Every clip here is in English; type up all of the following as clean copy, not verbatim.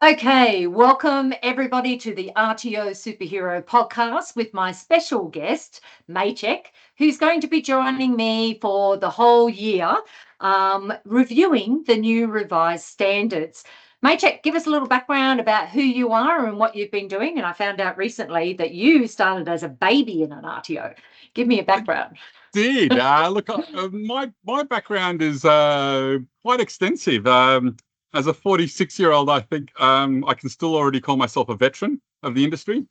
Okay, welcome everybody to the RTO Superhero Podcast with my special guest, Maciek, who's going to be joining me for the whole year, reviewing the new revised standards. Maciek, give us a little background about who you are and what you've been doing. And I found out recently that you started as a baby in an RTO. Give me a background. Did look, my background is quite extensive. As a 46-year-old, I think I can still already call myself a veteran of the industry.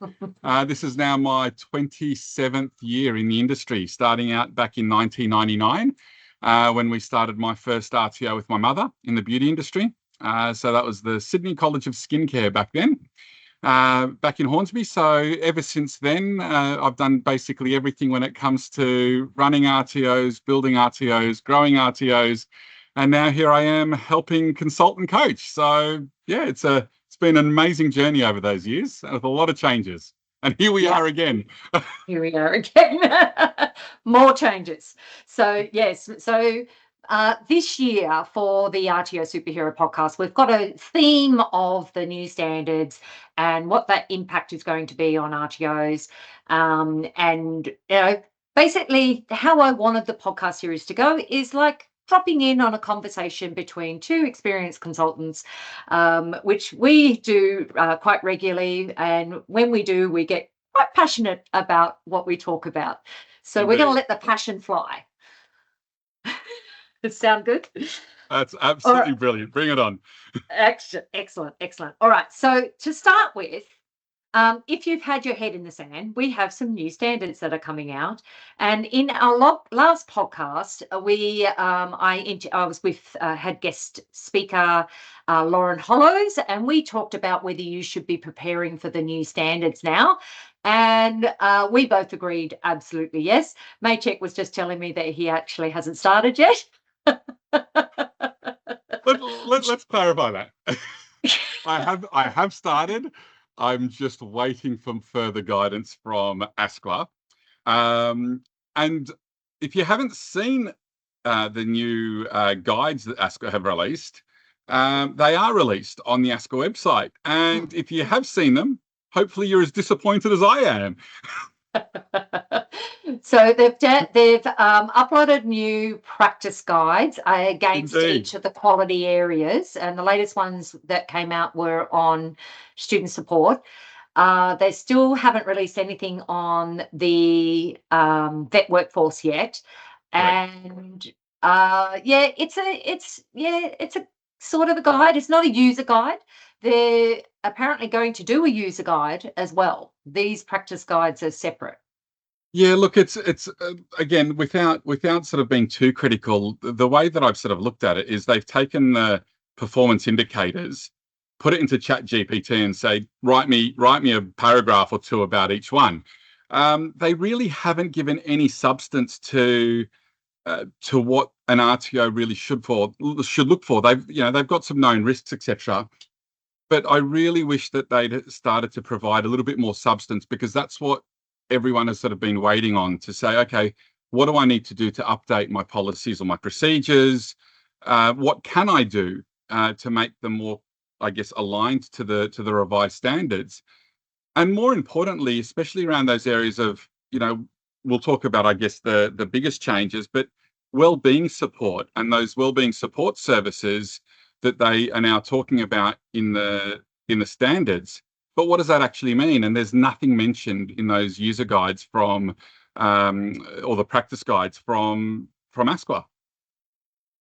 This is now my 27th year in the industry, starting out back in 1999 when we started my first RTO with my mother in the beauty industry. So that was the Sydney College of Skincare back then. Back in Hornsby. So ever since then, I've done basically everything when it comes to running RTOs, building RTOs, growing RTOs, and now here I am helping consult and coach. So yeah, it's been an amazing journey over those years with a lot of changes. And here we are again. Here we are again. More changes. So yes, this year for the RTO Superhero Podcast, we've got a theme of the new standards and what that impact is going to be on RTOs. And basically how I wanted the podcast series to go is like dropping in on a conversation between two experienced consultants, which we do quite regularly. And when we do, we get quite passionate about what we talk about. So Indeed. We're going to let the passion fly. Does it sound good? That's absolutely brilliant. Bring it on. Excellent. All right. So to start with, if you've had your head in the sand, we have some new standards that are coming out. And in our last podcast, I was with had guest speaker Lauren Hollows, and we talked about whether you should be preparing for the new standards now. And we both agreed absolutely yes. Maciek was just telling me that he actually hasn't started yet. Let's clarify that. I have started. I'm just waiting for further guidance from ASQA. And if you haven't seen the new guides that ASQA have released, they are released on the ASQA website. And if you have seen them, hopefully you're as disappointed as I am. So they've uploaded new practice guides against Indeed. Each of the quality areas, and the latest ones that came out were on student support. They still haven't released anything on the vet workforce yet, and it's a sort of a guide. It's not a user guide. They're apparently going to do a user guide as well. These practice guides are separate. Yeah, look, it's again, without sort of being too critical, the way that I've sort of looked at it is they've taken the performance indicators, put it into ChatGPT and say, write me a paragraph or two about each one. They really haven't given any substance to what an RTO really should look for. They've got some known risks, etc. But I really wish that they'd started to provide a little bit more substance, because that's what everyone has sort of been waiting on, to say, okay, what do I need to do to update my policies or my procedures? What can I do to make them more, I guess, aligned to the revised standards? And more importantly, especially around those areas of, we'll talk about, I guess, the biggest changes, but wellbeing support and those wellbeing support services that they are now talking about in the standards. But what does that actually mean? And there's nothing mentioned in those user guides from, or the practice guides from ASQA.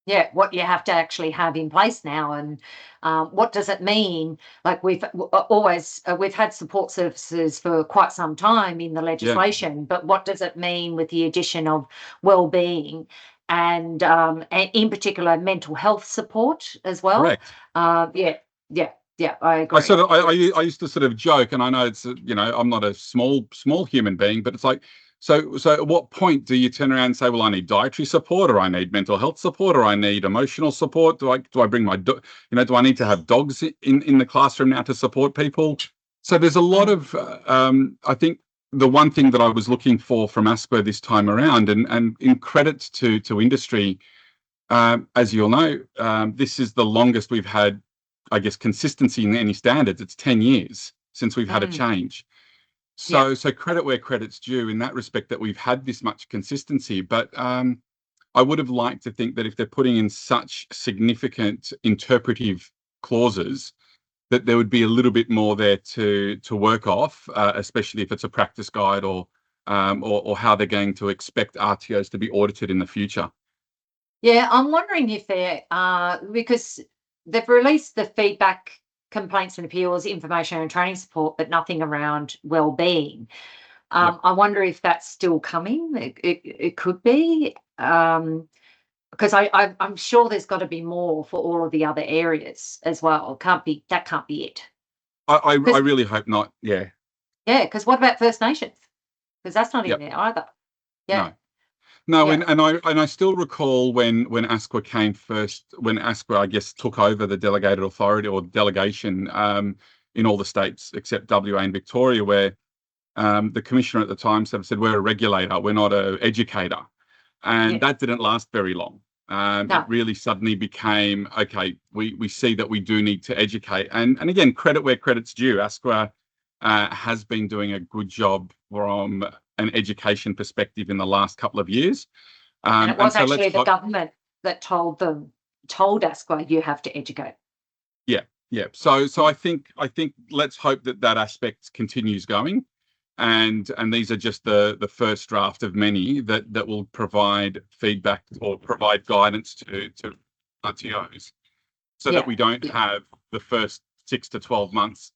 Yeah, what you have to actually have in place now, and what does it mean? Like we've had support services for quite some time in the legislation, but what does it mean with the addition of wellbeing and in particular mental health support as well? Correct. Yeah, I agree. I used to sort of joke, and I know it's I'm not a small human being, but it's like, so at what point do you turn around and say, well, I need dietary support, or I need mental health support, or I need emotional support? Do I bring my do I need to have dogs in the classroom now to support people? So there's a lot of I think the one thing that I was looking for from ASQA this time around, and in credit to industry, as you'll know, this is the longest we've had I guess, consistency in any standards. It's 10 years since we've had a change. Yeah. So credit where credit's due in that respect, that we've had this much consistency. But I would have liked to think that if they're putting in such significant interpretive clauses, that there would be a little bit more there to work off, especially if it's a practice guide or how they're going to expect RTOs to be audited in the future. Yeah, I'm wondering if they're because they've released the feedback, complaints and appeals, information and training support, but nothing around well-being. Yep. I wonder if that's still coming. It could be, because I'm sure there's got to be more for all of the other areas as well. That can't be it. I 'Cause really hope not. Yeah. yeah, because what about First Nations? Because that's not in Yep. there either. Yeah, No, yeah, and I still recall when ASQA came first, when ASQA, I guess, took over the delegated authority or delegation in all the states except WA and Victoria, where the commissioner at the time said, we're a regulator, we're not an educator. And yeah. that didn't last very long. It No, really suddenly became, okay, we see that we do need to educate. And again, credit where credit's due. ASQA has been doing a good job from an education perspective in the last couple of years. and it was so actually the government that told ASQA you have to educate. Yeah. So I think let's hope that aspect continues going. And these are just the first draft of many that will provide feedback or provide guidance to RTOs, so that we don't have the first 6 to 12 months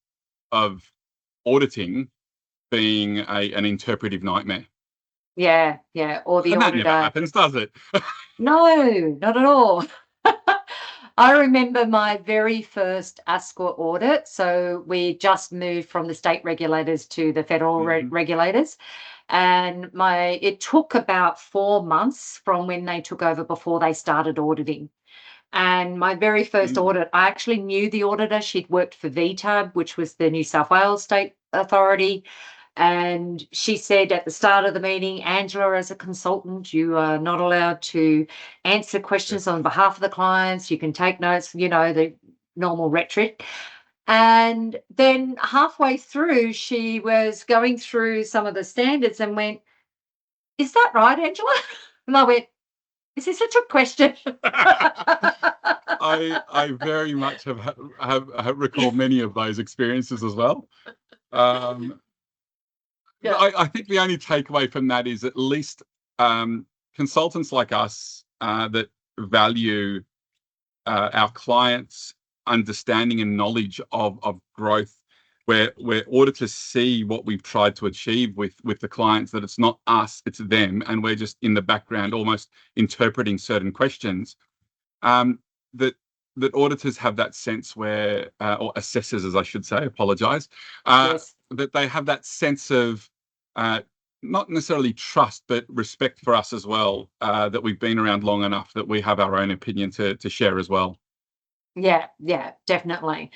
of auditing being an interpretive nightmare. Yeah, or the And that auditor. never happens, does it? No, not at all. I remember my very first ASQA audit. So we just moved from the state regulators to the federal regulators. And it took about 4 months from when they took over before they started auditing. And my very first audit, I actually knew the auditor. She'd worked for VTAB, which was the New South Wales State Authority. And she said at the start of the meeting, Angela, as a consultant, you are not allowed to answer questions on behalf of the clients. You can take notes, the normal rhetoric. And then halfway through, she was going through some of the standards and went, "Is that right, Angela?" And I went, "Is this a trick question?" I very much have recalled many of those experiences as well. Yeah. I think the only takeaway from that is at least consultants like us that value our clients' understanding and knowledge of growth, where auditors see what we've tried to achieve with the clients, that it's not us, it's them, and we're just in the background almost interpreting certain questions. That auditors have that sense where, or assessors, as I should say, apologise, Yes. that they have that sense of not necessarily trust, but respect for us as well, that we've been around long enough that we have our own opinion to share as well. Yeah, definitely.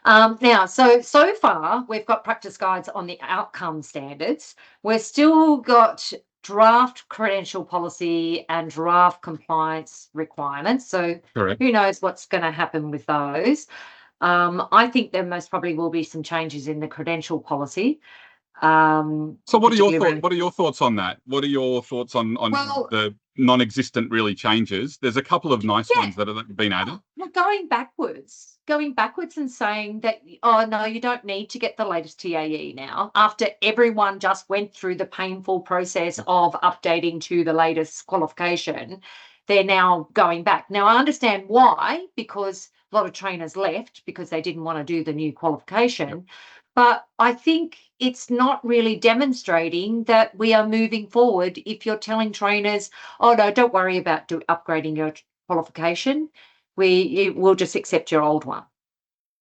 Now, so far, we've got practice guides on the outcome standards. We've still got draft credential policy and draft compliance requirements. So Correct. who knows what's going to happen with those? I think there most probably will be some changes in the credential policy. So what are your thoughts? particularly What are your thoughts on that? What are your thoughts on Well, the non-existent really changes? There's a couple of nice yeah. ones that have been added. Well, going backwards and saying that, oh, no, you don't need to get the latest TAE now, after everyone just went through the painful process of updating to the latest qualification. They're now going back. Now, I understand why, because a lot of trainers left because they didn't want to do the new qualification. But I think it's not really demonstrating that we are moving forward if you're telling trainers, oh, no, don't worry about upgrading your qualification. We'll just accept your old one.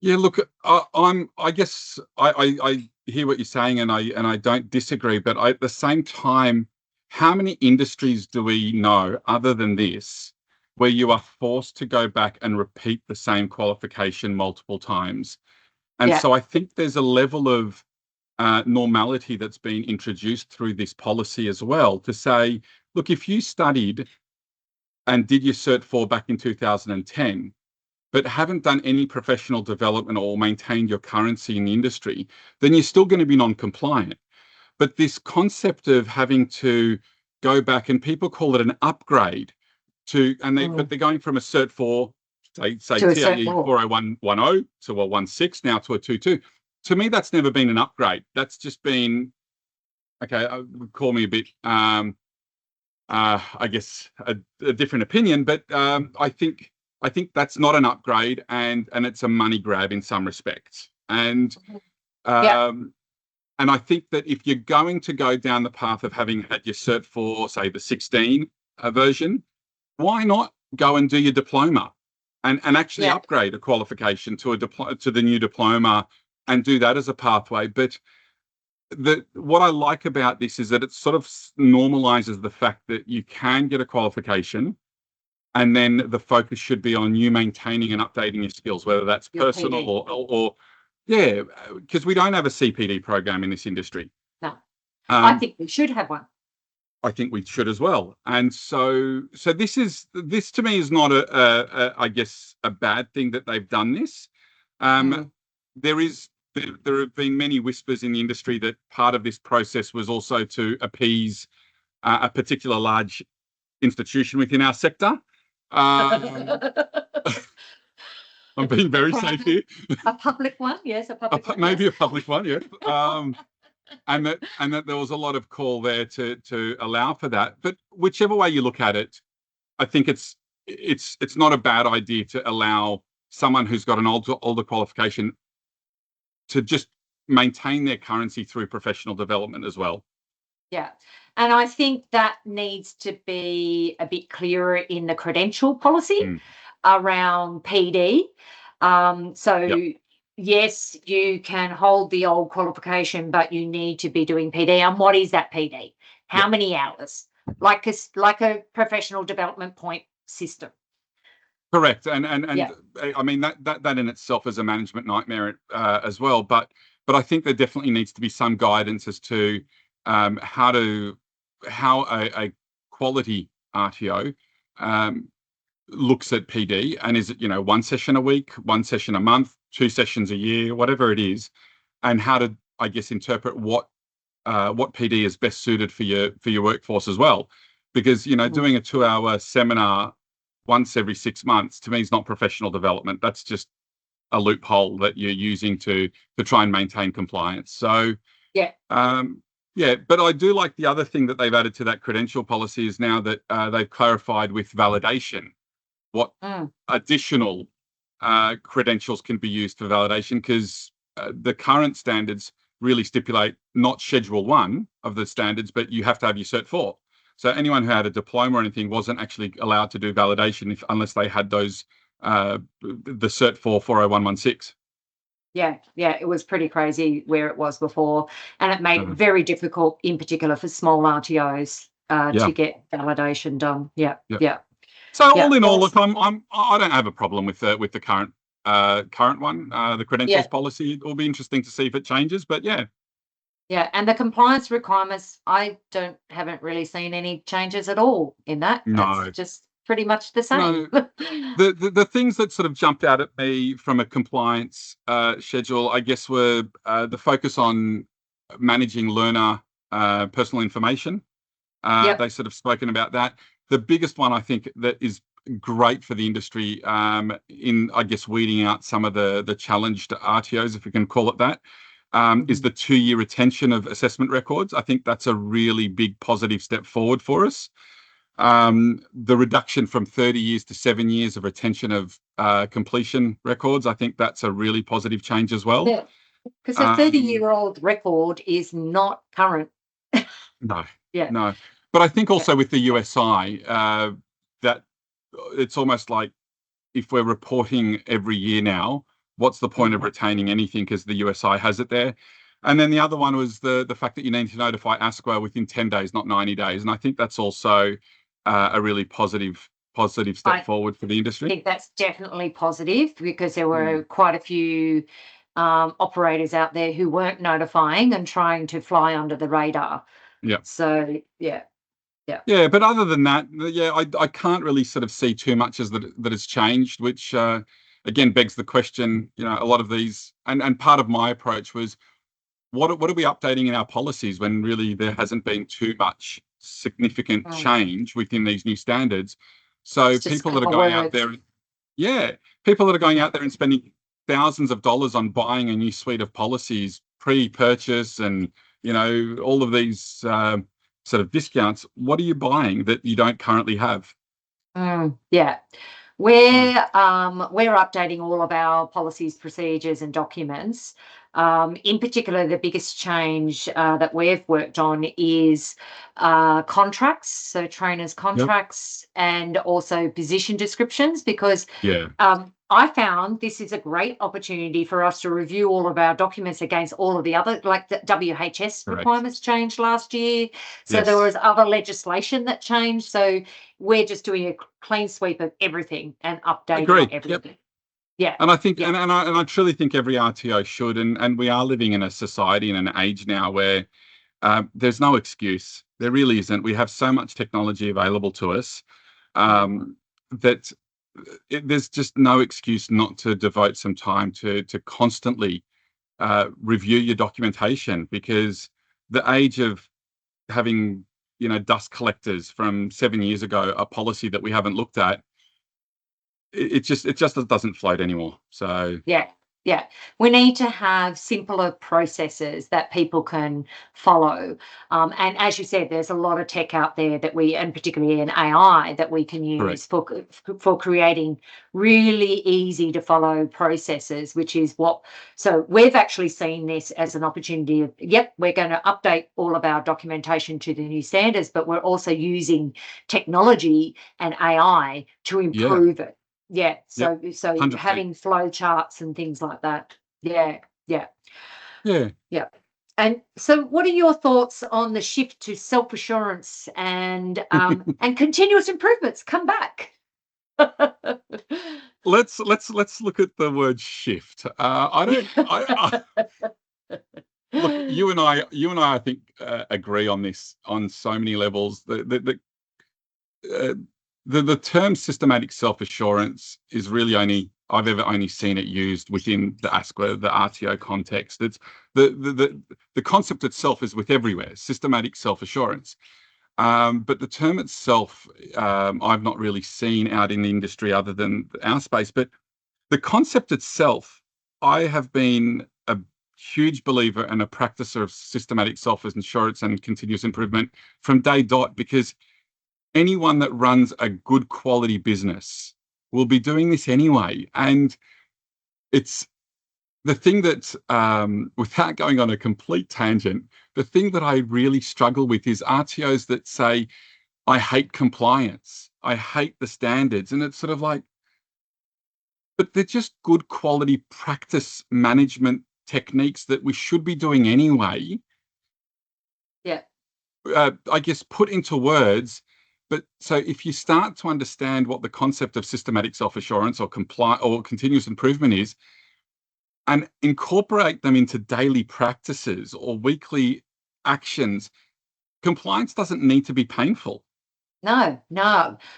Yeah, look, I guess I hear what you're saying, and I don't disagree. But at the same time, how many industries do we know other than this, where you are forced to go back and repeat the same qualification multiple times? And Yeah. so I think there's a level of normality that's been introduced through this policy as well, to say, look, if you studied and did your Cert 4 back in 2010, but haven't done any professional development or maintained your currency in the industry, then you're still going to be non-compliant. But this concept of having to go back, and people call it an upgrade to, but they're going from a Cert 4, say To a TAE Cert 4. 40110 to a 16, now to a 22. To me, that's never been an upgrade. That's just been, okay, call me a bit, I guess, a different opinion, but I think that's not an upgrade, and it's a money grab in some respects. And and I think that if you're going to go down the path of having had your Cert 4, say the 16 version, why not go and do your diploma and actually upgrade a qualification to to the new diploma and do that as a pathway? But what I like about this is that it sort of normalizes the fact that you can get a qualification, and then the focus should be on you maintaining and updating your skills, whether that's personal or because we don't have a CPD program in this industry. No, I think we should have one. I think we should as well. And so this to me is not I guess a bad thing that they've done this. There have been many whispers in the industry that part of this process was also to appease a particular large institution within our sector. I'm being very safe here. A public one, yes, a public one. Maybe a public one, yes. And that there was a lot of call there to allow for that. But whichever way you look at it, I think it's not a bad idea to allow someone who's got an older qualification to just maintain their currency through professional development as well. Yeah. And I think that needs to be a bit clearer in the credential policy around PD. Yes, you can hold the old qualification, but you need to be doing PD. And what is that PD? How many hours? Like a professional development point system. Correct. And I mean, that in itself is a management nightmare as well. But I think there definitely needs to be some guidance as to how a quality RTO looks at PD, and is it, one session a week, one session a month, 2 sessions a year, whatever it is, and how to, I guess, interpret what PD is best suited for your workforce as well. Because doing a 2-hour seminar once every 6 months, to me, is not professional development. That's just a loophole that you're using to try and maintain compliance. So but I do like the other thing that they've added to that credential policy is now that they've clarified with validation what additional credentials can be used for validation, because the current standards really stipulate not Schedule 1 of the standards, but you have to have your Cert 4. So anyone who had a diploma or anything wasn't actually allowed to do validation unless they had those the Cert 4 40116. Yeah, it was pretty crazy where it was before, and it made it very difficult, in particular for small RTOs, to get validation done. Yeah. So all in all, look, I don't have a problem with the current one, the credentials policy. It will be interesting to see if it changes, but yeah, and the compliance requirements, I haven't really seen any changes at all in that. No, it's just pretty much the same. No. The things that sort of jumped out at me from a compliance schedule, I guess, were the focus on managing learner personal information. They sort of spoken about that. The biggest one, I think, that is great for the industry in, I guess, weeding out some of the challenged RTOs, if we can call it that, is the 2-year retention of assessment records. I think that's a really big positive step forward for us. The reduction from 30 years to 7 years of retention of completion records, I think that's a really positive change as well. Yeah, because a 30-year-old record is not current. No. But I think also with the USI, that it's almost like if we're reporting every year now, what's the point of retaining anything, because the USI has it there? And then the other one was the fact that you need to notify ASQA within 10 days, not 90 days. And I think that's also a really positive step forward for the industry. I think that's definitely positive, because there were quite a few operators out there who weren't notifying and trying to fly under the radar. Yeah. So, yeah. But other than that, I can't really sort of see too much as that has changed, which again begs the question, a lot of these, and part of my approach was, what are we updating in our policies when really there hasn't been too much significant change within these new standards? So It's just people that are couple going out words. there, people that are going out there and spending thousands of dollars on buying a new suite of policies pre-purchase, and all of these sort of discounts. What are you buying that you don't currently have? Yeah. We're updating all of our policies, procedures, and documents. In particular, the biggest change that we've worked on is contracts, so trainers' Yep. contracts, and also position descriptions, because Yeah. I found this is a great opportunity for us to review all of our documents against all of the other, like the WHS Correct. requirements changed last year. So there Yes. was other legislation that changed. So we're just doing a clean sweep of everything and updating Agree. Yep. everything. Yeah. And I think, Yeah. and I truly think every RTO should, and we are living in a society and an age now where there's no excuse. There really isn't. We have so much technology available to us that there's just no excuse not to devote some time to constantly review your documentation, because the age of having dust collectors from 7 years ago, a policy that we haven't looked at, it just doesn't float anymore. So Yeah. Yeah. We need to have simpler processes that people can follow. And as you said, there's a lot of tech out there that and particularly in AI, that we can use for creating really easy to follow processes, which is so we've actually seen this as an opportunity of, we're going to update all of our documentation to the new standards, but we're also using technology and AI to improve it. Yeah, so 100%. having flow charts and things like that. Yeah. Yeah. And so, what are your thoughts on the shift to self-assurance and continuous improvements? Come back. Let's look at the word shift. Look, you and I think agree on this on so many levels. The term systematic self-assurance is really I've only seen it used within the ASQA, the RTO context. It's the concept itself is with everywhere, systematic self-assurance. But the term itself, I've not really seen out in the industry other than our space. But the concept itself, I have been a huge believer and a practicer of systematic self-assurance and continuous improvement from day dot, because anyone that runs a good quality business will be doing this anyway. And it's the thing that, without going on a complete tangent, the thing that I really struggle with is RTOs that say, I hate compliance, I hate the standards. And it's sort of like, but they're just good quality practice management techniques that we should be doing anyway. Yeah. I guess put into words. But so if you start to understand what the concept of systematic self-assurance or continuous improvement is, and incorporate them into daily practices or weekly actions, compliance doesn't need to be painful. No.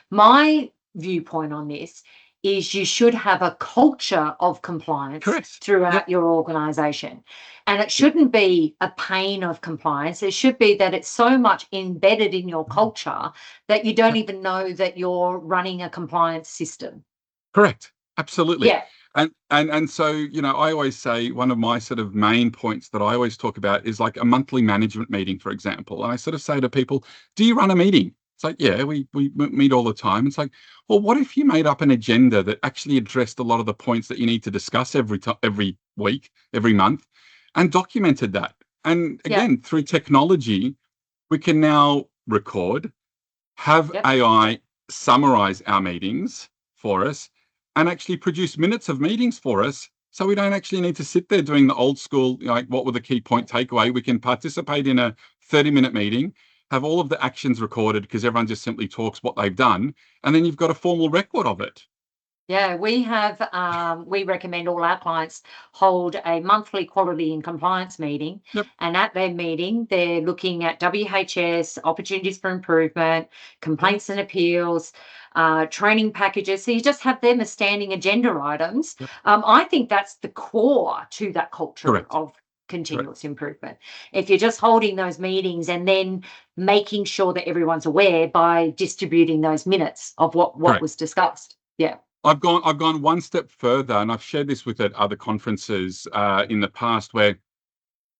My viewpoint on this is you should have a culture of compliance Correct. throughout your organization. And it shouldn't be a pain of compliance. It should be that it's so much embedded in your culture that you don't even know that you're running a compliance system. Correct. Absolutely. Yeah. And so, I always say one of my sort of main points that I always talk about is like a monthly management meeting, for example. And I sort of say to people, do you run a meeting? It's like, yeah, we meet all the time. It's like, well, what if you made up an agenda that actually addressed a lot of the points that you need to discuss every week, every month, and documented that? And again, through technology, we can now record, have AI summarize our meetings for us, and actually produce minutes of meetings for us. So we don't actually need to sit there doing the old school, like, what were the key point takeaway? We can participate in a 30-minute meeting, have all of the actions recorded because everyone just simply talks what they've done, and then you've got a formal record of it. Yeah, we have, we recommend all our clients hold a monthly quality and compliance meeting. Yep. And at their meeting, they're looking at WHS, opportunities for improvement, complaints and appeals, training packages. So you just have them as standing agenda items. Yep. I think that's the core to that culture Correct. of Correct. continuous improvement. If you're just holding those meetings and then making sure that everyone's aware by distributing those minutes of what Correct. was discussed. Yeah. I've gone one step further, and I've shared this with at other conferences in the past, where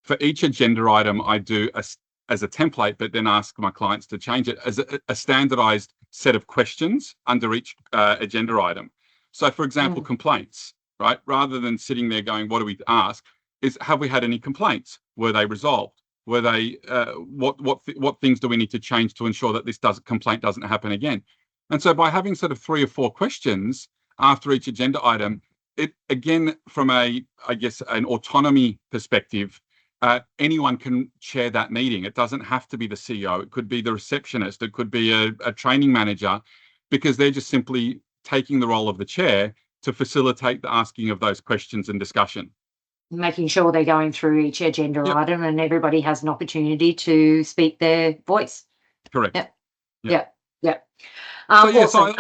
for each agenda item I do as a template, but then ask my clients to change it as a standardized set of questions under each agenda item. So, for example, complaints, right? Rather than sitting there going, "What do we ask?" is, "Have we had any complaints? Were they resolved? Were they what things do we need to change to ensure that this complaint doesn't happen again?" And so by having sort of 3 or 4 questions after each agenda item, it again, from I guess, an autonomy perspective, anyone can chair that meeting. It doesn't have to be the CEO. It could be the receptionist. It could be a training manager, because they're just simply taking the role of the chair to facilitate the asking of those questions and discussion. Making sure they're going through each agenda Yep. item and everybody has an opportunity to speak their voice. Correct. Yep. Yep. Yep. So yeah, so Awesome.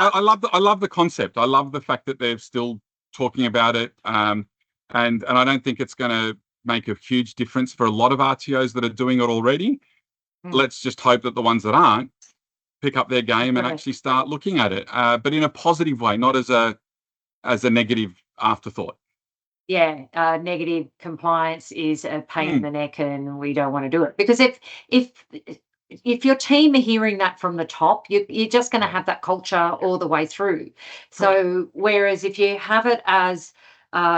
I love the concept. I love the fact that they're still talking about it, and I don't think it's going to make a huge difference for a lot of RTOs that are doing it already. Let's just hope that the ones that aren't pick up their game and actually start looking at it, but in a positive way, not as a negative afterthought. Yeah, negative compliance is a pain in the neck, and we don't want to do it, because if your team are hearing that from the top, you're just going to have that culture all the way through. So whereas if you have it as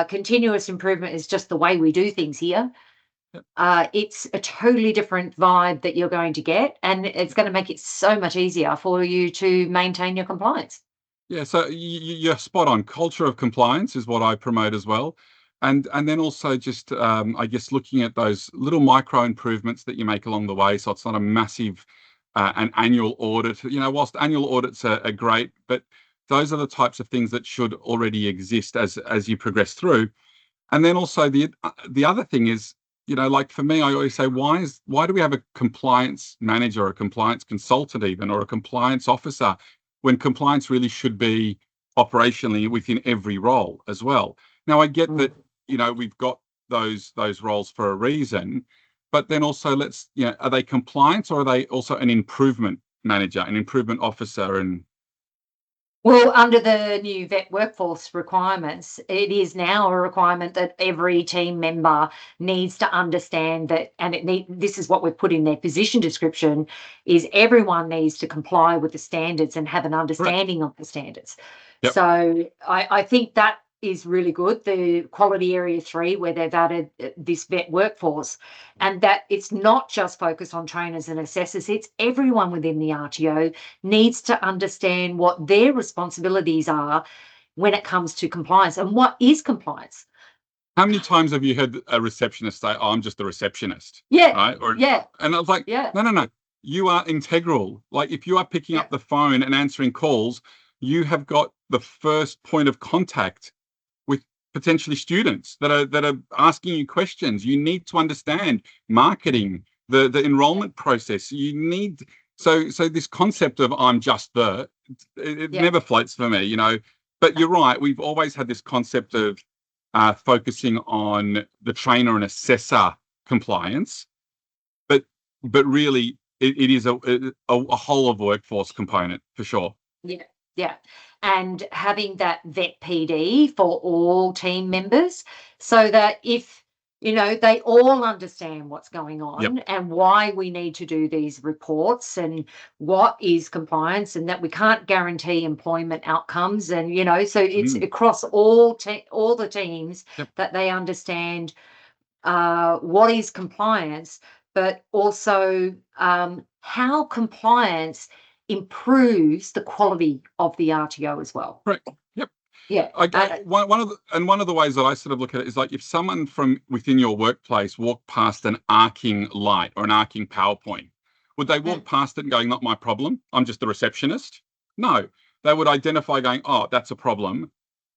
continuous improvement is just the way we do things here, it's a totally different vibe that you're going to get, and it's going to make it so much easier for you to maintain your compliance. Yeah, so you're spot on. Culture of compliance is what I promote as well. And then also just, I guess, looking at those little micro improvements that you make along the way. So it's not a massive an annual audit. Whilst annual audits are great, but those are the types of things that should already exist as you progress through. And then also the other thing is, like for me, I always say, why do we have a compliance manager or a compliance consultant even, or a compliance officer, when compliance really should be operationally within every role as well? Now, I get that, we've got those roles for a reason, but then also are they compliance, or are they also an improvement manager, an improvement officer? And Well, under the new vet workforce requirements, it is now a requirement that every team member needs to understand that, and this is what we've put in their position description, is everyone needs to comply with the standards and have an understanding of the standards. Yep. So I think that is really good, the quality area 3, where they've added this vet workforce, and that it's not just focused on trainers and assessors, it's everyone within the RTO needs to understand what their responsibilities are when it comes to compliance, and what is compliance. how many times have you heard a receptionist say, "Oh, I'm just a receptionist"? Yeah. Right? Yeah. And I was like, Yeah. no. You are integral. Like, if you are picking up the phone and answering calls, you have got the first point of contact with potentially students that are asking you questions. You need to understand marketing, the enrollment process. You need so this concept of "I'm just it never floats for me, But you're right. We've always had this concept of focusing on the trainer and assessor compliance, but really it is a whole of workforce component for sure. Yeah, yeah. And having that vet PD for all team members, so that if, they all understand what's going on and why we need to do these reports and what is compliance, and that we can't guarantee employment outcomes. And, so it's across all the teams that they understand what is compliance, but also how compliance improves the quality of the RTO as well. Right. Yep. Yeah. One of the ways that I sort of look at it is, like, if someone from within your workplace walked past an arcing light or an arcing PowerPoint, would they walk past it and going, "Not my problem, I'm just a receptionist"? No, they would identify going, "Oh, that's a problem.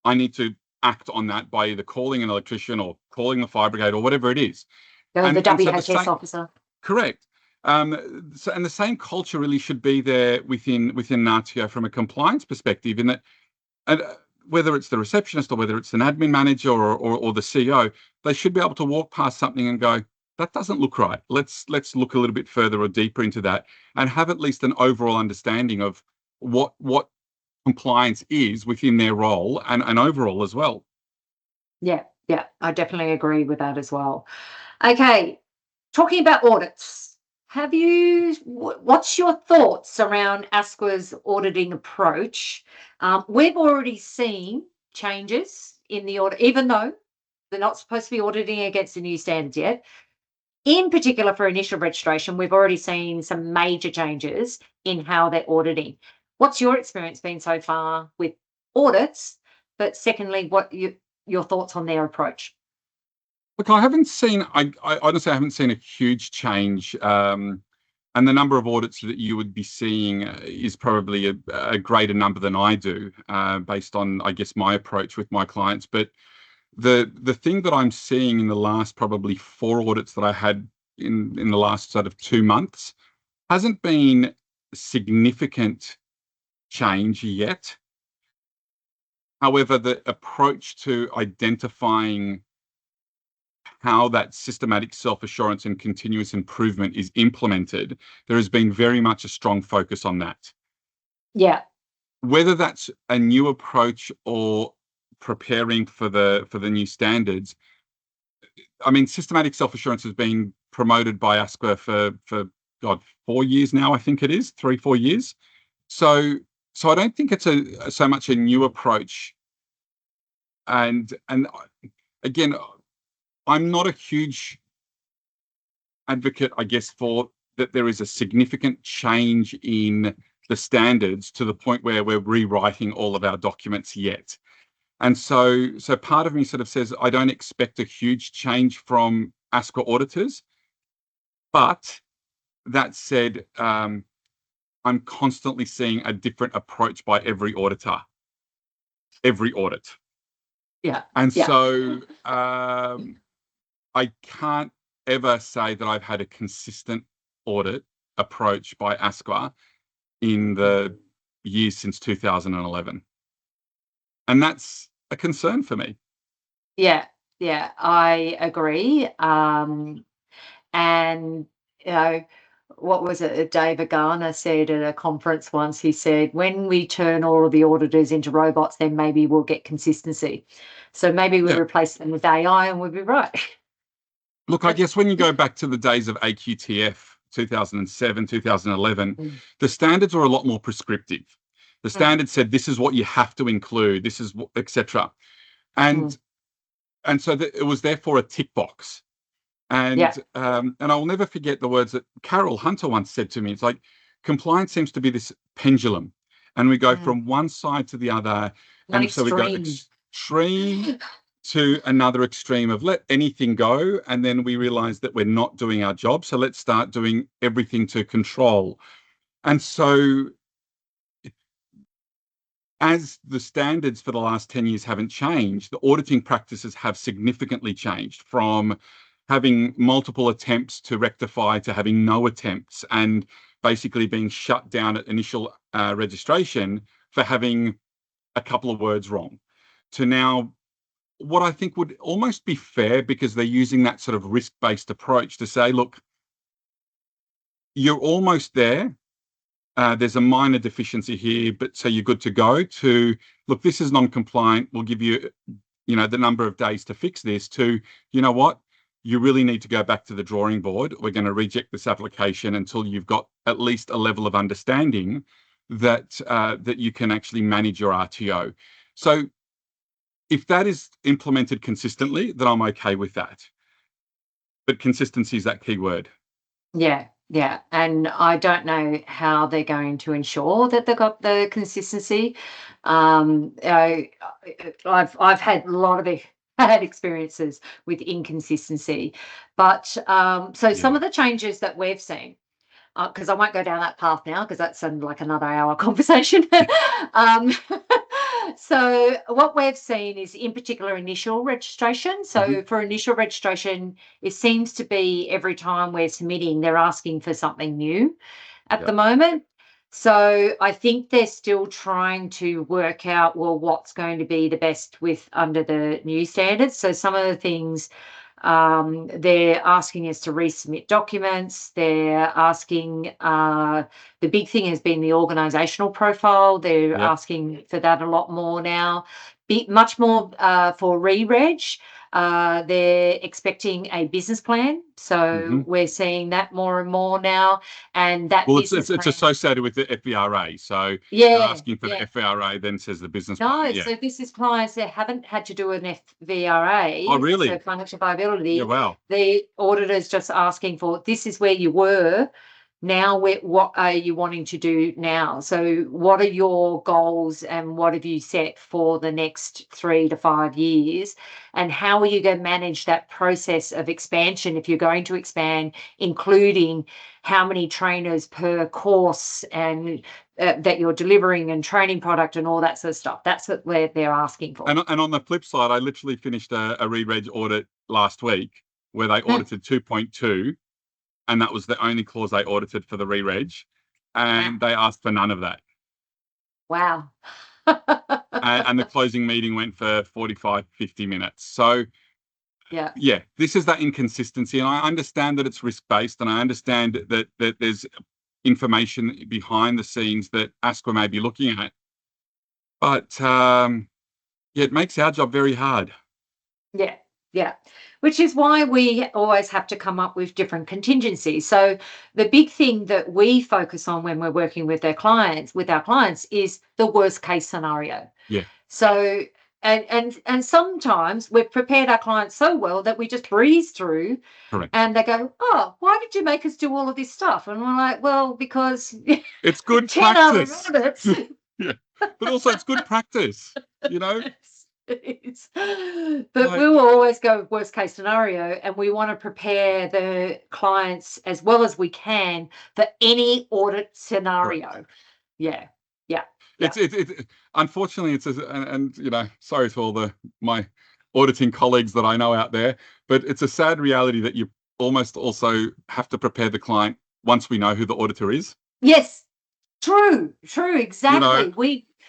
I need to act on that by either calling an electrician or calling the fire brigade or whatever it is. The So WHS officer. Correct. And the same culture really should be there within RTO from a compliance perspective, in that, and whether it's the receptionist or whether it's an admin manager or the CEO, they should be able to walk past something and go, that doesn't look right. Let's look a little bit further or deeper into that, and have at least an overall understanding of what compliance is within their role and overall as well. Yeah, I definitely agree with that as well. Okay, talking about audits, what's your thoughts around ASQA's auditing approach? We've already seen changes in the audit, even though they're not supposed to be auditing against the new standards yet. In particular, for initial registration, we've already seen some major changes in how they're auditing. What's your experience been so far with audits? But secondly, what your thoughts on their approach? Look, I honestly haven't seen a huge change. And the number of audits that you would be seeing is probably a greater number than I do, based on, I guess, my approach with my clients. But the thing that I'm seeing in the last probably 4 audits that I had in the last sort of 2 months hasn't been significant change yet. However, the approach to identifying how that systematic self-assurance and continuous improvement is implemented, there has been very much a strong focus on that. Yeah. Whether that's a new approach or preparing for the new standards, I mean, systematic self-assurance has been promoted by ASQA for 4 years now, I think it is 3-4 years. So I don't think it's so much a new approach. And again, I'm not a huge advocate, I guess, for that there is a significant change in the standards to the point where we're rewriting all of our documents yet. And so part of me sort of says I don't expect a huge change from ASQA auditors. But that said, I'm constantly seeing a different approach by every auditor, every audit. Yeah. And so I can't ever say that I've had a consistent audit approach by ASQA in the years since 2011. And that's a concern for me. Yeah, I agree. And what was it? David Garner said at a conference once. He said, "When we turn all of the auditors into robots, then maybe we'll get consistency. So maybe we replace them with AI, and we'll be right." Look, I guess when you go back to the days of AQTF, 2007, 2011, the standards were a lot more prescriptive. The standard said, this is what you have to include, this is what, etc. And so it was therefore a tick box. And I will never forget the words that Carol Hunter once said to me. It's like, compliance seems to be this pendulum, and we go from one side to the other. So we go extreme to another extreme of let anything go, and then we realize that we're not doing our job, so let's start doing everything to control. And so as the standards for the last 10 years haven't changed, the auditing practices have significantly changed, from having multiple attempts to rectify to having no attempts, and basically being shut down at initial registration for having a couple of words wrong, to now what I think would almost be fair, because they're using that sort of risk-based approach to say, look, you're almost there. There's a minor deficiency here, but so you're good to go, to look, this is non-compliant. We'll give you, the number of days to fix this, to, you know what, you really need to go back to the drawing board. We're going to reject this application until you've got at least a level of understanding that you can actually manage your RTO. So if that is implemented consistently, then I'm okay with that. But consistency is that key word. Yeah. And I don't know how they're going to ensure that they've got the consistency. I've had a lot of bad experiences with inconsistency. But some of the changes that we've seen, because I won't go down that path now, because that's like another hour conversation. So what we've seen is in particular initial registration. So for initial registration, it seems to be every time we're submitting, they're asking for something new at Yeah. the moment. So I think they're still trying to work out, well, what's going to be the best with under the new standards. So some of the things they're asking us to resubmit documents. They're asking, the big thing has been the organisational profile. They're Yeah. asking for that a lot more now. Much more for re-reg. They're expecting a business plan. So we're seeing that more and more now. And that Well, business it's plan. associated with the FVRA. So they're Yeah, asking for yeah. the FVRA, then says the business plan. No, Yeah. so this is clients that haven't had to do an Oh, FVRA, so really? financial Yeah. viability. Wow. The auditor's just asking for, this is where you were. Now, what are you wanting to do now? So what are your goals and what have you set for the next 3 to 5 years? And how are you going to manage that process of expansion if you're going to expand, including how many trainers per course and that you're delivering and training product and all that sort of stuff. That's what they're asking for. And on the flip side, I literally finished a re-reg audit last week where they audited 2.2, and that was the only clause they audited for the re-reg, and they asked for none of that. Wow. And the closing meeting went for 45, 50 minutes. So Yeah. this is that inconsistency, and I understand that it's risk-based, and I understand that there's information behind the scenes that ASQA may be looking at, but it makes our job very hard. Yeah. Yeah. Which is why we always have to come up with different contingencies. So the big thing that we focus on when we're working with our clients is the worst case scenario. Yeah. So and sometimes we've prepared our clients so well that we just breeze through. Correct. And they go, oh, why did you make us do all of this stuff? And we're like, well, because It's good 10 other practice. audits. Yeah. But also it's good practice, you know? It is. But Like, we will always go worst case scenario, and we want to prepare the clients as well as we can for any audit scenario. correct. Yeah. Yeah. It's unfortunately and you know, sorry to all my auditing colleagues that I know out there, but it's a sad reality that you almost also have to prepare the client once we know who the auditor is. Yes. True, You exactly. know,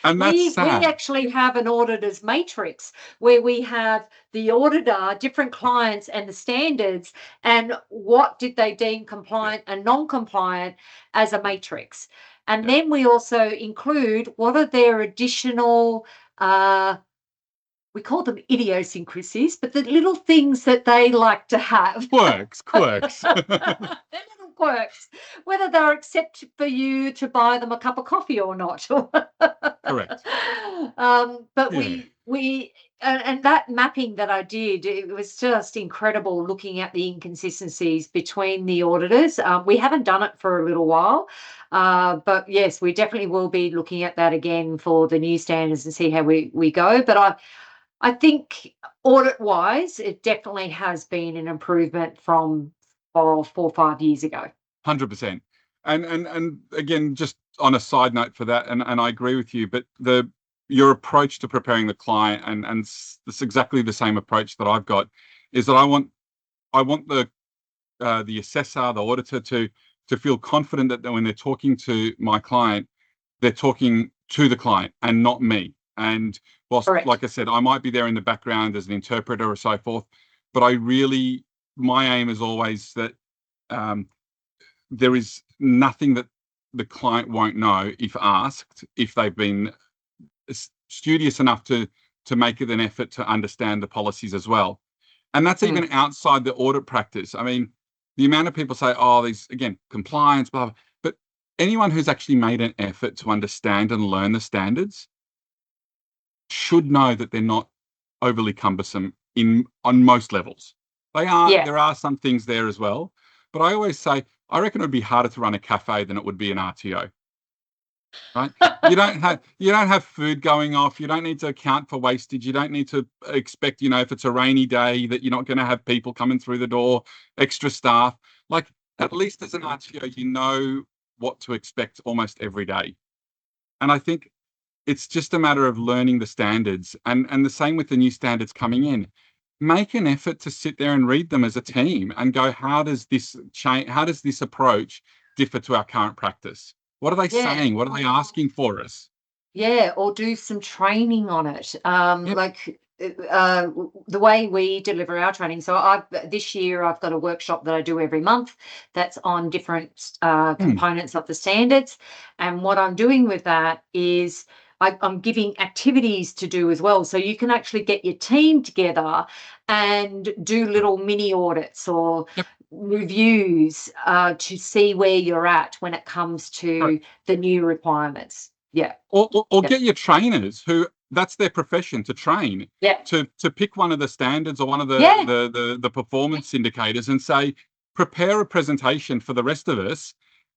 and that's We sad. actually have an auditor's matrix where we have the auditor, different clients, and the standards, and what did they deem compliant and non-compliant as a matrix. And Yeah. then we also include what are their additional we call them idiosyncrasies, but the little things that they like to have. Quirks. They're little quirks, whether they're accepted for you to buy them a cup of coffee or not. Correct. But Yeah. we and that mapping that I did, it was just incredible looking at the inconsistencies between the auditors. We haven't done it for a little while, but yes, we definitely will be looking at that again for the new standards and see how we go. But I think audit-wise, it definitely has been an improvement from 4 or 5 years ago. 100%. And again, just on a side note for that, and I agree with you, but your approach to preparing the client, and it's exactly the same approach that I've got, is that I want the assessor, the auditor to feel confident that when they're talking to my client, they're talking to the client and not me. And whilst, Correct. like I said, I might be there in the background as an interpreter or so forth, but my aim is always that there is nothing that the client won't know if asked, if they've been studious enough to make it an effort to understand the policies as well. And that's even outside the audit practice. I mean, the amount of people say, oh, these, again, compliance, blah, blah. But anyone who's actually made an effort to understand and learn the standards should know that they're not overly cumbersome on most levels. There are some things there as well. But I always say, I reckon it would be harder to run a cafe than it would be an RTO. Right? You don't have food going off. You don't need to account for wastage. You don't need to expect, if it's a rainy day, that you're not going to have people coming through the door, extra staff. Like, at least as an RTO, you know what to expect almost every day. And I think It's just a matter of learning the standards, and the same with the new standards coming in. Make an effort to sit there and read them as a team and go, how does this change? How does this approach differ to our current practice? What are they Yeah. saying? What are they asking for us? Yeah, or do some training on it. Yep. The way we deliver our training. So this year I've got a workshop that I do every month that's on different Mm, components of the standards. And what I'm doing with that is I'm giving activities to do as well. So you can actually get your team together and do little mini audits or yep. reviews to see where you're at when it comes to the new requirements. Yeah. Or Yep. get your trainers who that's their profession to train Yeah. to pick one of the standards or one of Yeah. the performance indicators and say, prepare a presentation for the rest of us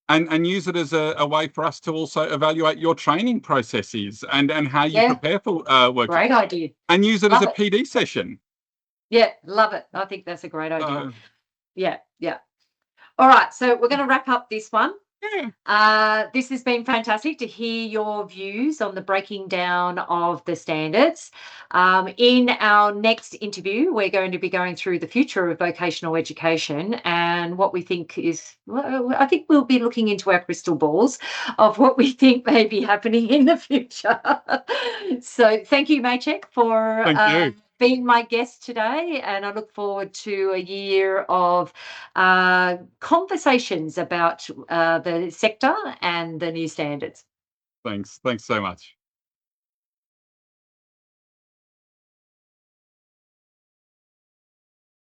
and use it as a way for us to also evaluate your training processes and how you Yeah. prepare for work Great idea. and use it as Love a it. PD session. Yeah. Love it. I think that's a great idea. Uh, Yeah. Yeah. All right. So we're going to wrap up this one. yeah, This has been fantastic to hear your views on the breaking down of the standards. In our next interview, we're going to be going through the future of vocational education and what we think is, well, I think we'll be looking into our crystal balls of what we think may be happening in the future. So thank you, Maciek, for thank you. being my guest today. And I look forward to a year of conversations about the sector and the new standards. Thanks so much.